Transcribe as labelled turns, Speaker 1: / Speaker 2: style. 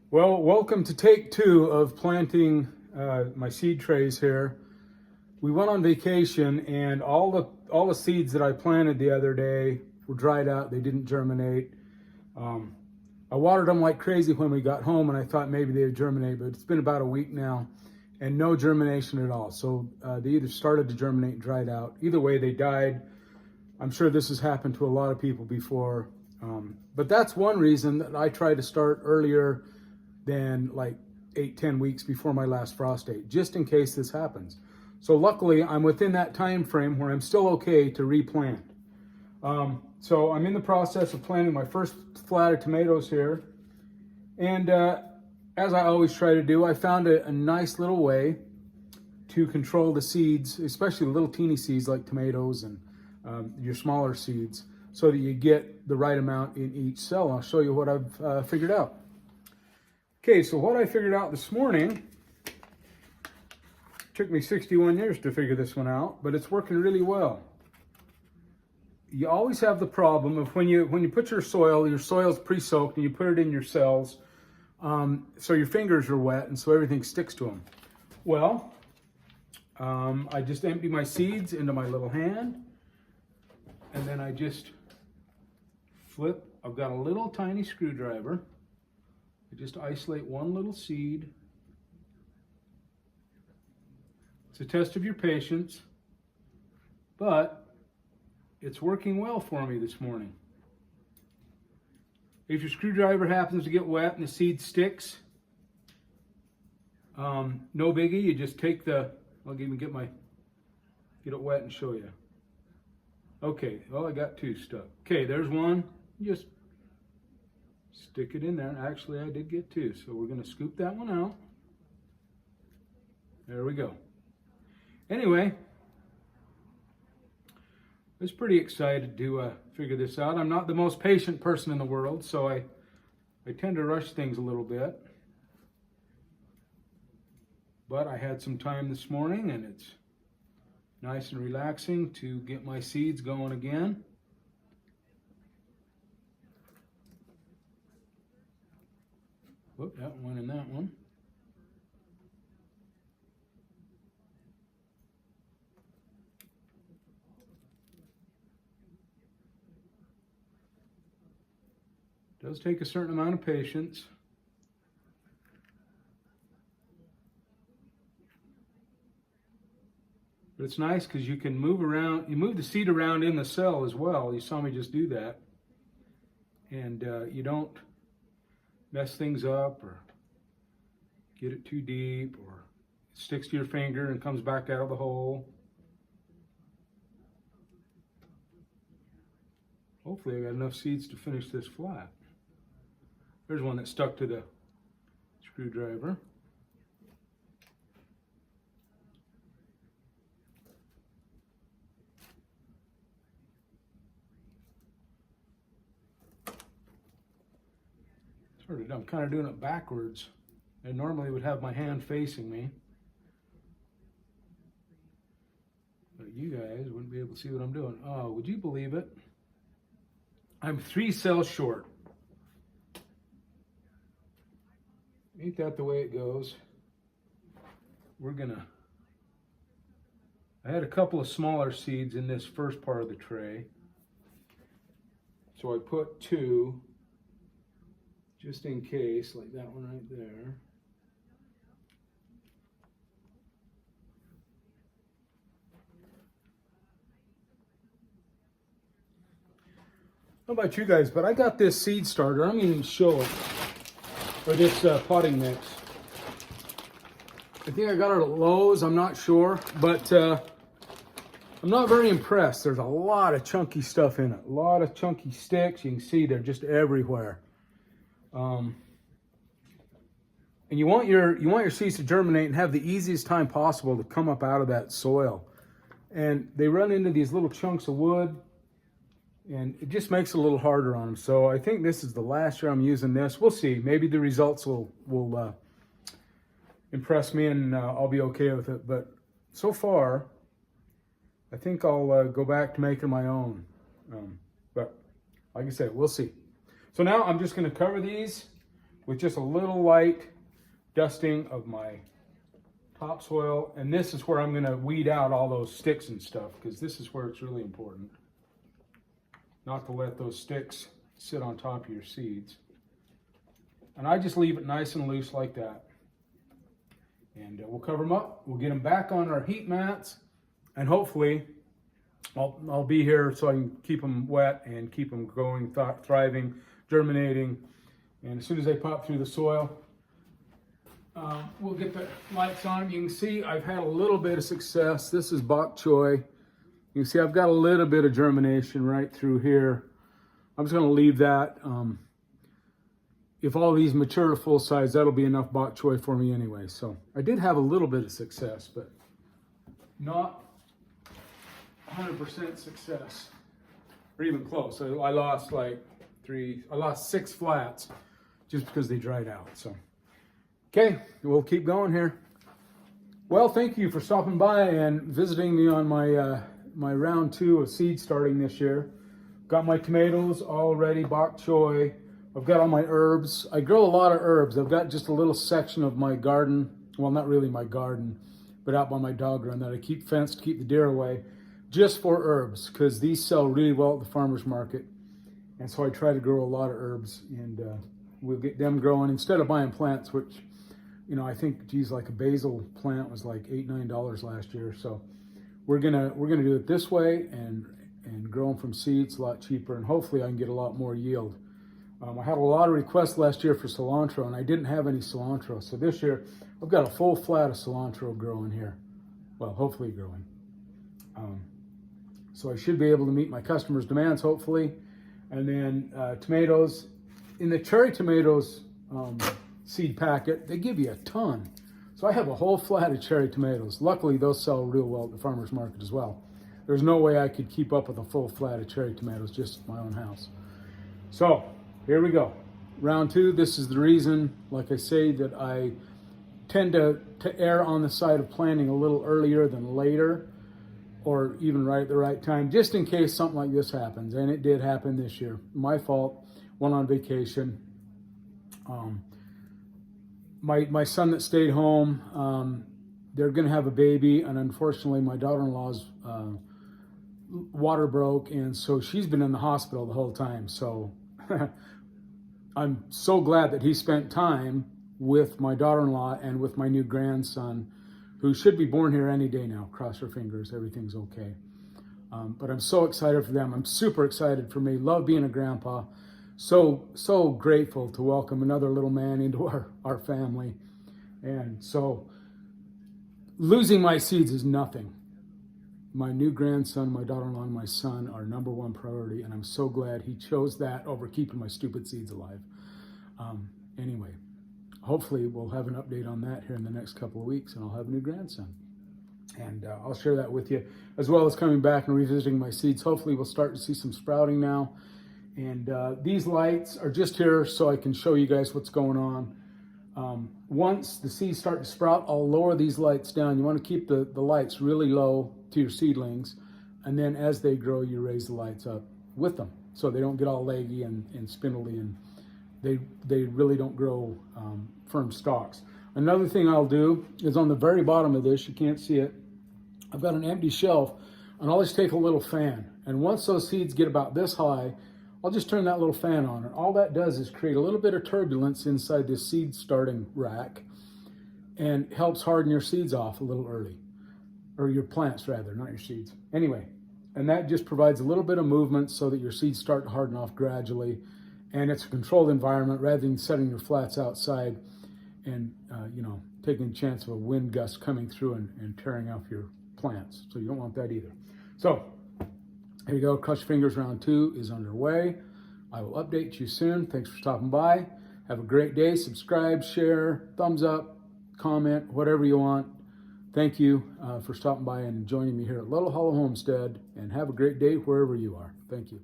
Speaker 1: Well, welcome to take two of planting my seed trays here. We went on vacation and all the seeds that I planted the other day were dried out. They didn't germinate. Um, I watered them like crazy when we got home and I thought maybe they would germinate, but it's been about a week now and no germination at all. So they either started to germinate and dried out. Either way, they died. I'm sure this has happened to a lot of people before. But that's one reason that I try to start earlier than like 8-10 weeks before my last frost date, just in case this happens. So luckily I'm within that time frame where I'm still okay to replant. So I'm in the process of planting my first flat of tomatoes here. And as I always try to do, I found a nice little way to control the seeds, especially little teeny seeds like tomatoes and your smaller seeds, so that you get the right amount in each cell. I'll show you what I've figured out. Okay, so what I figured out this morning, took me 61 years to figure this one out, but it's working really well. You always have the problem of when you put your soil's pre-soaked and you put it in your cells, so your fingers are wet and so everything sticks to them. Well, I just empty my seeds into my little hand, and then I just flip. I've got a little tiny screwdriver. I just isolate one little seed. It's a test of your patience, but it's working well for me this morning. If your screwdriver happens to get wet and the seed sticks, no biggie. You just take I'll even get it wet and show you. Okay, well, I got two stuck. Okay, there's one. Just stick it in there. Actually, I did get two, so we're going to scoop that one out. There we go. Anyway, I was pretty excited to figure this out. I'm not the most patient person in the world, so I tend to rush things a little bit. But I had some time this morning, and it's nice and relaxing to get my seeds going again. Whoop, that one and that one. Does take a certain amount of patience. But it's nice because you can move around, you move the seed around in the cell as well. You saw me just do that. And you don't mess things up or get it too deep or it sticks to your finger and comes back out of the hole. Hopefully I got enough seeds to finish this flat. There's one that stuck to the screwdriver. I'm kind of doing it backwards. I normally would have my hand facing me, but you guys wouldn't be able to see what I'm doing. Oh, would you believe it? I'm 3 cells short. Ain't that the way it goes? I had a couple of smaller seeds in this first part of the tray, so I put 2 just in case, like that one right there. I don't know about you guys, but I got this seed starter. I'm going to show it, or this potting mix. I think I got it at Lowe's, I'm not sure, but I'm not very impressed. There's a lot of chunky stuff in it, a lot of chunky sticks. You can see they're just everywhere. And you want your seeds to germinate and have the easiest time possible to come up out of that soil. And they run into these little chunks of wood, and it just makes it a little harder on them. So I think this is the last year I'm using this. We'll see. Maybe the results will impress me and I'll be okay with it. But so far, I think I'll go back to making my own. But like I said, we'll see. So now I'm just going to cover these with just a little light dusting of my topsoil. And this is where I'm going to weed out all those sticks and stuff, because this is where it's really important not to let those sticks sit on top of your seeds. And I just leave it nice and loose like that. And we'll cover them up. We'll get them back on our heat mats, and hopefully I'll be here so I can keep them wet and keep them growing, thriving, germinating. And as soon as they pop through the soil, we'll get the lights on. You can see I've had a little bit of success. This is bok choy. You can see I've got a little bit of germination right through here. I'm just going to leave that. If all these mature to full size, that'll be enough bok choy for me anyway. So I did have a little bit of success, but not 100% success, or even close. So I lost I lost 6 flats just because they dried out. So, okay, we'll keep going here. Well, thank you for stopping by and visiting me on my my round 2 of seed starting this year. Got my tomatoes all ready, bok choy. I've got all my herbs. I grow a lot of herbs. I've got just a little section of my garden, well, not really my garden, but out by my dog run that I keep fenced to keep the deer away, just for herbs, because these sell really well at the farmer's market. And so I try to grow a lot of herbs, and we'll get them growing instead of buying plants, which, you know, I think, geez, like a basil plant was like $8, $9 last year. So we're gonna do it this way and grow them from seeds a lot cheaper, and hopefully I can get a lot more yield. I had a lot of requests last year for cilantro, and I didn't have any cilantro. So this year I've got a full flat of cilantro growing here. Well, hopefully growing. So I should be able to meet my customers' demands, hopefully. And then tomatoes. In the cherry tomatoes seed packet, they give you a ton. So I have a whole flat of cherry tomatoes. Luckily, those sell real well at the farmer's market as well. There's no way I could keep up with a full flat of cherry tomatoes just at my own house. So here we go. Round 2. This is the reason, like I say, that I tend to err on the side of planting a little earlier than later, or even right at the right time, just in case something like this happens. And it did happen this year. My fault. Went on vacation. My son that stayed home, they're going to have a baby, and unfortunately my daughter-in-law's water broke, and so she's been in the hospital the whole time. So I'm so glad that he spent time with my daughter-in-law and with my new grandson, who should be born here any day now. Cross your fingers, everything's okay. But I'm so excited for them. I'm super excited for me. Love being a grandpa. So grateful to welcome another little man into our family. And so losing my seeds is nothing. My new grandson, my daughter-in-law, and my son are #1 priority, and I'm so glad he chose that over keeping my stupid seeds alive. Anyway, hopefully we'll have an update on that here in the next couple of weeks, and I'll have a new grandson. And I'll share that with you, as well as coming back and revisiting my seeds. Hopefully we'll start to see some sprouting now. And these lights are just here so I can show you guys what's going on. Once the seeds start to sprout, I'll lower these lights down. You want to keep the lights really low to your seedlings, and then as they grow, you raise the lights up with them so they don't get all leggy and spindly, and they really don't grow firm stalks. Another thing I'll do is on the very bottom of this, you can't see it, I've got an empty shelf, and I'll just take a little fan, and once those seeds get about this high, I'll just turn that little fan on, and all that does is create a little bit of turbulence inside this seed starting rack and helps harden your seeds off a little early, or your plants rather, not your seeds. Anyway, and that just provides a little bit of movement so that your seeds start to harden off gradually, and it's a controlled environment rather than setting your flats outside and taking a chance of a wind gust coming through and tearing off your plants. So you don't want that either. So here you go. Cross your fingers, round 2 is underway. I will update you soon. Thanks for stopping by. Have a great day. Subscribe, share, thumbs up, comment, whatever you want. Thank you for stopping by and joining me here at Little Hollow Homestead, and have a great day wherever you are. Thank you.